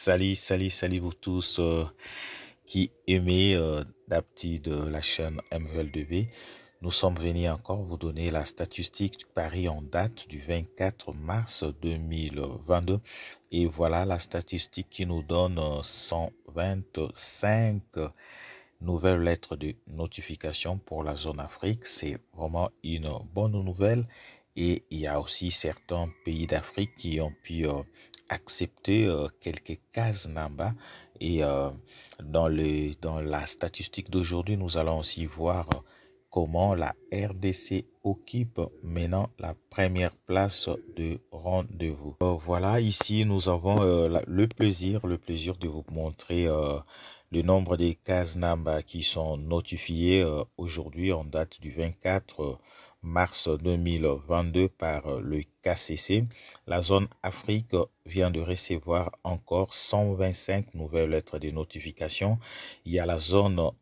Salut vous tous qui aimez d'Apti de la chaîne MVL2B. Nous sommes venus encore vous donner la statistique du Paris en date du 24 mars 2022. Et voilà la statistique qui nous donne 125 nouvelles lettres de notification pour la zone Afrique. C'est vraiment une bonne nouvelle. Et il y a aussi certains pays d'Afrique qui ont pu accepter quelques cases Namba. Et dans la statistique d'aujourd'hui, nous allons aussi voir comment la RDC occupe maintenant la première place de rendez-vous. Voilà, ici nous avons le plaisir de vous montrer le nombre des cases Namba qui sont notifiées aujourd'hui en date du 24 mars 2022 par le KCC. La zone Afrique vient de recevoir encore 125 nouvelles lettres de notification. Il y a la zone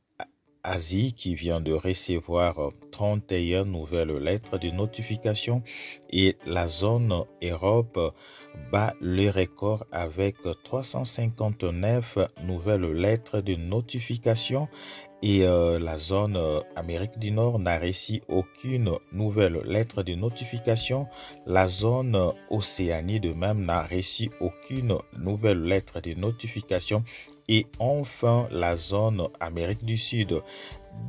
Asie qui vient de recevoir 31 nouvelles lettres de notification et la zone Europe bat le record avec 359 nouvelles lettres de notification. Et la zone Amérique du Nord n'a reçu aucune nouvelle lettre de notification. La zone Océanie de même n'a reçu aucune nouvelle lettre de notification. Et enfin, la zone Amérique du Sud.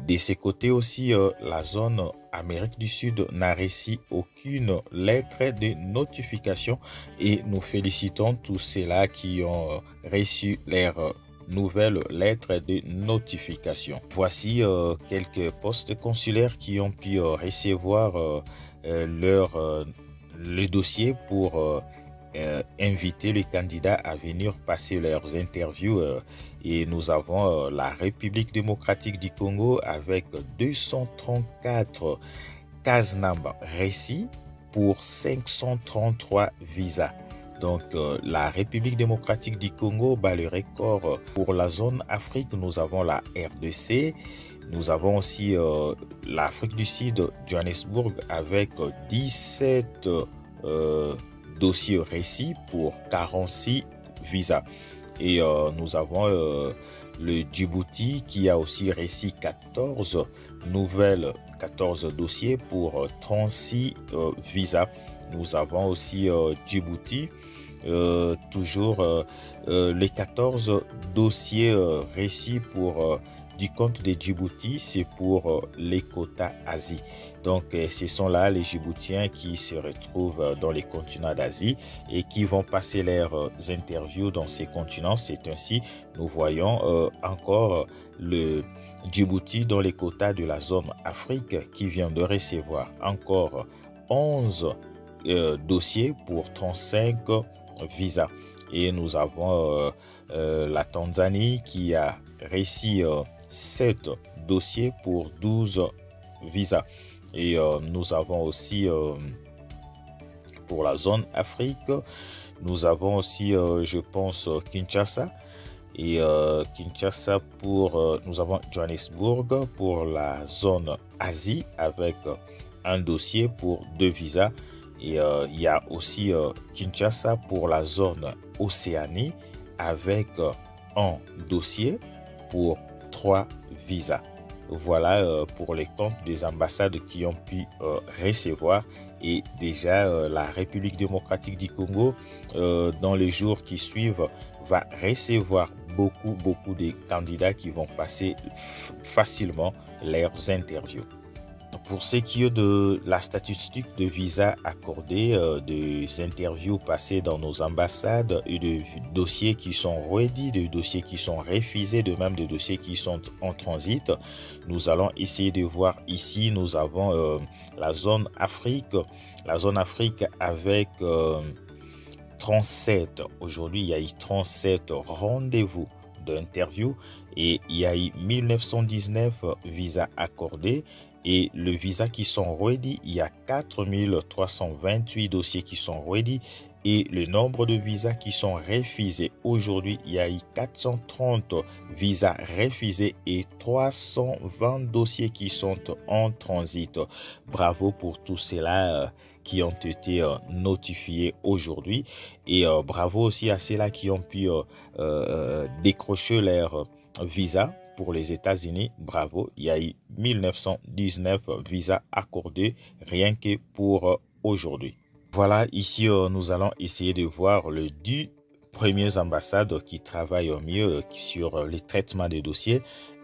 De ce côté aussi, la zone Amérique du Sud n'a reçu aucune lettre de notification. Et nous félicitons tous ceux-là qui ont reçu leur nouvelles lettres de notification. Voici quelques postes consulaires qui ont pu recevoir le dossier pour inviter les candidats à venir passer leurs interviews. Et nous avons la République démocratique du Congo avec 234 cases Namba reçues pour 533 visas. Donc, la République démocratique du Congo bat le record pour la zone Afrique. Nous avons la RDC. Nous avons aussi l'Afrique du Sud, Johannesburg, avec 17 dossiers reçus pour 46 visas. Et nous avons le Djibouti qui a aussi reçu 14 dossiers pour 36 visas. Nous avons aussi Djibouti, toujours les 14 dossiers reçus pour du compte de Djibouti, c'est pour les quotas Asie. Donc, ce sont là les Djiboutiens qui se retrouvent dans les continents d'Asie et qui vont passer leurs interviews dans ces continents. C'est ainsi, nous voyons encore le Djibouti dans les quotas de la zone Afrique qui vient de recevoir encore 11 dossiers pour 35 visas. Et nous avons la Tanzanie qui a reçu 7 dossiers pour 12 visas. Et nous avons aussi pour la zone Afrique, nous avons aussi, je pense, Kinshasa. Et Kinshasa pour, nous avons Johannesburg pour la zone Asie avec un dossier pour 2 visas. Et il y a aussi Kinshasa pour la zone Océanie avec un dossier pour 3 visas. Voilà pour les comptes des ambassades qui ont pu recevoir. Et déjà, la République démocratique du Congo, dans les jours qui suivent, va recevoir beaucoup de candidats qui vont passer facilement leurs interviews. Pour ce qui est de la statistique de visa accordés, des interviews passées dans nos ambassades et de dossiers qui sont ready, de dossiers qui sont refusés, de même de dossiers qui sont en transit, nous allons essayer de voir ici. Nous avons la zone Afrique. La zone Afrique avec 37. Aujourd'hui, il y a eu 37 rendez-vous d'interview et il y a eu 1919 visas accordés. Et le visa qui sont ready, il y a 4328 dossiers qui sont ready Et le nombre de visas qui sont refusés aujourd'hui, il y a eu 430 visas refusés et 320 dossiers qui sont en transit. Bravo pour tous ceux-là qui ont été notifiés aujourd'hui. Et bravo aussi à ceux-là qui ont pu décrocher leur visa pour les États-Unis. Bravo, il y a eu 1919 visas accordés rien que pour aujourd'hui. Voilà, ici, nous allons essayer de voir les 10 premières ambassades qui travaillent au mieux sur le traitement des dossiers.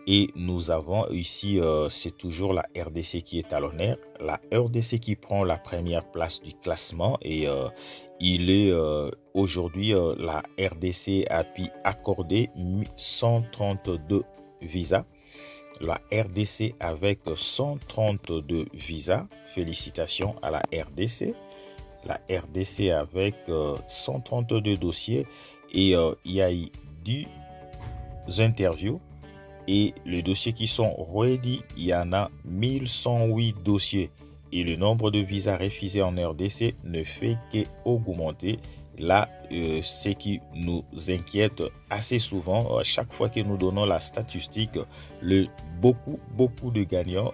Et nous avons ici, c'est toujours la RDC qui est à l'honneur. La RDC qui prend la première place du classement. Et il est aujourd'hui, la RDC a pu accorder 132 visas. La RDC avec 132 visas. Félicitations à la RDC. La RDC avec 132 dossiers et il y a eu 10 interviews et les dossiers qui sont ready, il y en a 1108 dossiers et le nombre de visas refusés en RDC ne fait qu'augmenter. Là, ce qui nous inquiète assez souvent, chaque fois que nous donnons la statistique, beaucoup de gagnants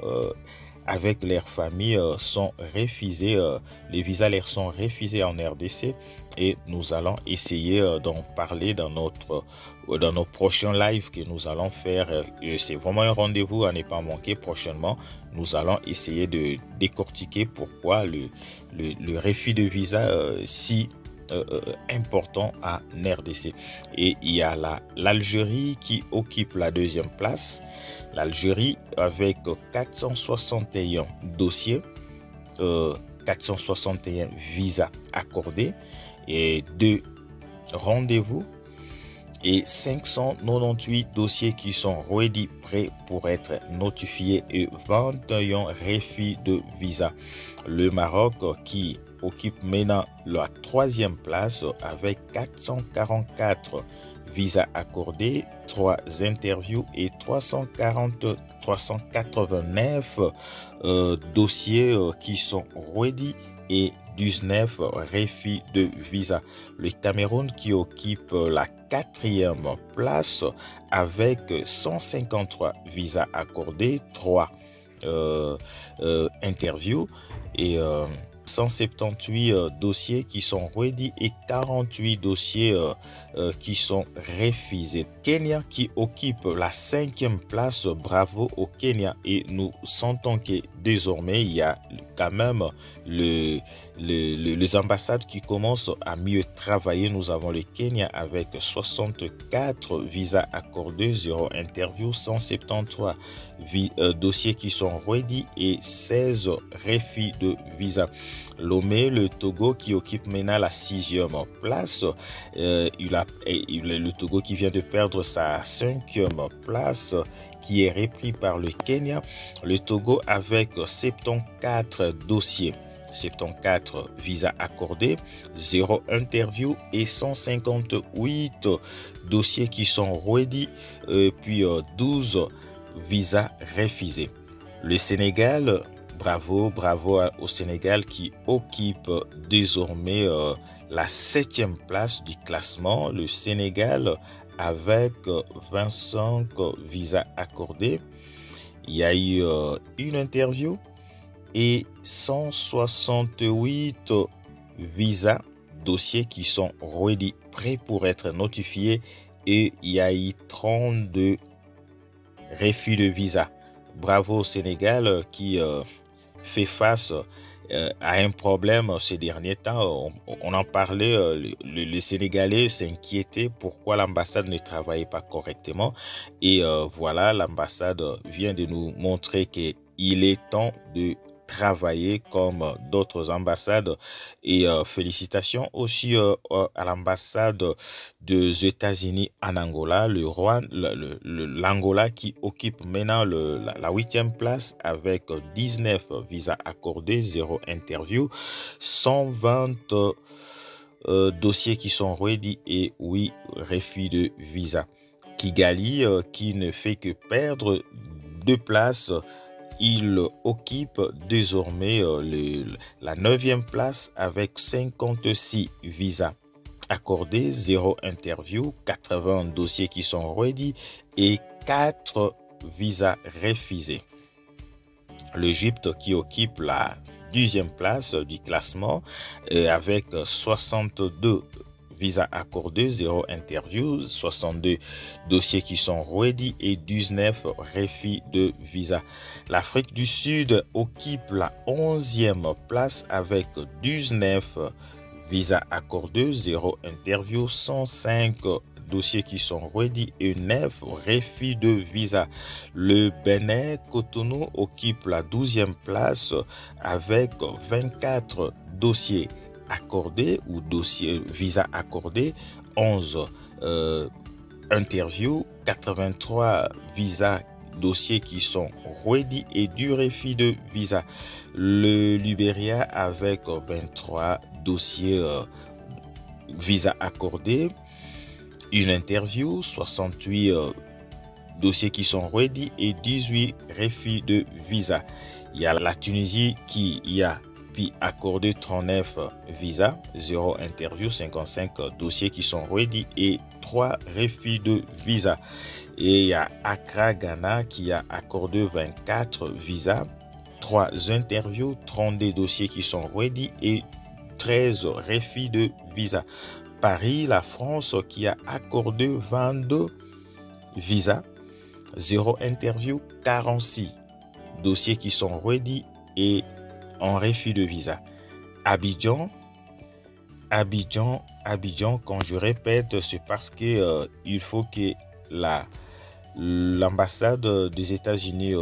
avec leurs familles sont refusés, les visas leur sont refusés en RDC et nous allons essayer d'en parler dans nos prochains lives que nous allons faire. C'est vraiment un rendez-vous à ne pas manquer prochainement. Nous allons essayer de décortiquer pourquoi le refus de visa si important à RDC. Et il y a l'Algérie qui occupe la deuxième place. L'Algérie avec 461 dossiers, 461 visas accordés et 2 rendez-vous et 598 dossiers qui sont ready, prêts pour être notifiés et 21 refus de visa. Le Maroc qui occupe maintenant la troisième place avec 444 visas accordés, 3 interviews et 389 dossiers qui sont ready et 19 refus de visa. Le Cameroun qui occupe la quatrième place avec 153 visas accordés, 3 interviews et 178 dossiers qui sont ready et 48 dossiers qui sont refusés. Kenya qui occupe la 5e place, bravo au Kenya, et nous sentons que désormais il y a quand même les ambassades qui commencent à mieux travailler. Nous avons le Kenya avec 64 visas accordés, 0 interview, 173 dossiers qui sont ready et 16 refus de visa. Lomé, le Togo qui occupe maintenant la 6e place, le Togo qui vient de perdre sa 5e place qui est repris par le Kenya. Le Togo avec 74 dossiers, 74 visas accordés, 0 interview et 158 dossiers qui sont ready, puis 12 visas refusés. Le Sénégal, bravo au Sénégal qui occupe désormais la 7e place du classement. Le Sénégal avec 25 visas accordés. Il y a eu une interview et 168 visas, dossiers qui sont ready, prêts pour être notifiés, et il y a eu 32 refus de visa. Bravo au Sénégal qui fait face à un problème ces derniers temps. On en parlait, les Sénégalais s'inquiétaient pourquoi l'ambassade ne travaillait pas correctement. Et voilà, l'ambassade vient de nous montrer qu'il est temps de travailler comme d'autres ambassades. Et félicitations aussi à l'ambassade des États-Unis en Angola, l'Angola qui occupe maintenant la 8e place avec 19 visas accordés, 0 interview, 120 dossiers qui sont ready et 8 refus de visa. Kigali qui ne fait que perdre 2 places il occupe désormais la 9e place avec 56 visas accordés, 0 interview, 80 dossiers qui sont ready et 4 visas refusés. L'Égypte qui occupe la 10e place du classement avec 62 visas accordés, 0 interview, 62 dossiers qui sont ready et 19 refus de visa. L'Afrique du Sud occupe la 11e place avec 19 visas accordés, 0 interview, 105 dossiers qui sont ready et 9 refus de visa. Le Bénin Cotonou occupe la 12e place avec 24 dossiers accordés ou dossiers visa accordés, 11 interviews, 83 visas dossiers qui sont ready et du refus de visa. Le Libéria avec 23 dossiers visa accordés, une interview, 68 dossiers qui sont ready et 18 refus de visa. Il y a la Tunisie qui a puis accordé 39 visas, 0 interview, 55 dossiers qui sont ready et 3 refus de visa. Et il y a Accra, Ghana qui a accordé 24 visas, 3 interviews, 32 dossiers qui sont ready et 13 refus de visa. Paris, la France qui a accordé 22 visas, 0 interview, 46 dossiers qui sont ready et en refus de visa. Abidjan, quand je répète, c'est parce que il faut que l'ambassade des États-Unis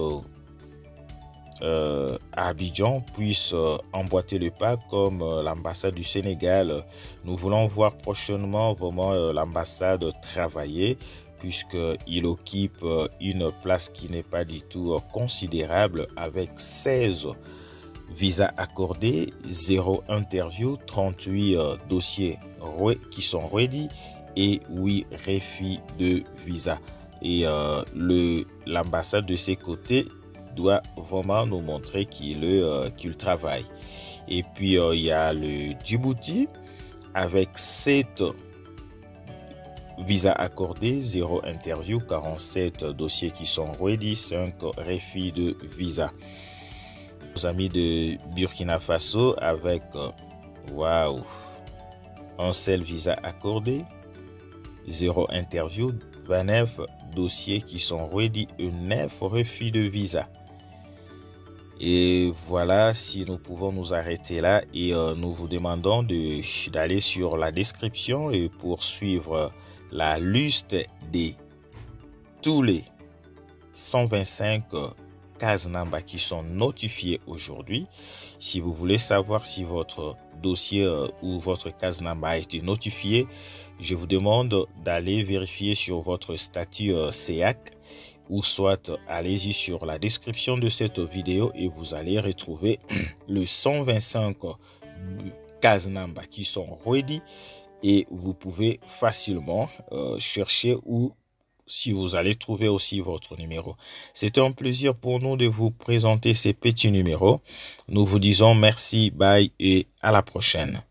à Abidjan puisse emboîter le pas comme l'ambassade du Sénégal. Nous voulons voir prochainement vraiment l'ambassade travailler, puisqu'il occupe une place qui n'est pas du tout considérable avec 16 visas accordés, 0 interview, 38 dossiers qui sont ready et 8 refus de visa. Et l'ambassade de ses côtés doit vraiment nous montrer qu'il travaille. Et puis il y a le Djibouti avec 7 visas accordés, 0 interview, 47 dossiers qui sont ready, 5 refus de visa. Nos amis de Burkina Faso avec un seul visa accordé, 0 interview, 29 dossiers qui sont ready et 9 refus de visa. Et voilà, si nous pouvons nous arrêter là et nous vous demandons d'aller sur la description et pour suivre la liste de tous les 125 cases NAMBA qui sont notifiées aujourd'hui. Si vous voulez savoir si votre dossier ou votre case NAMBA a été notifié, je vous demande d'aller vérifier sur votre statut SEAC ou soit allez-y sur la description de cette vidéo et vous allez retrouver le 125 cases NAMBA qui sont ready et vous pouvez facilement chercher ou si vous allez trouver aussi votre numéro. C'est un plaisir pour nous de vous présenter ces petits numéros. Nous vous disons merci, bye et à la prochaine.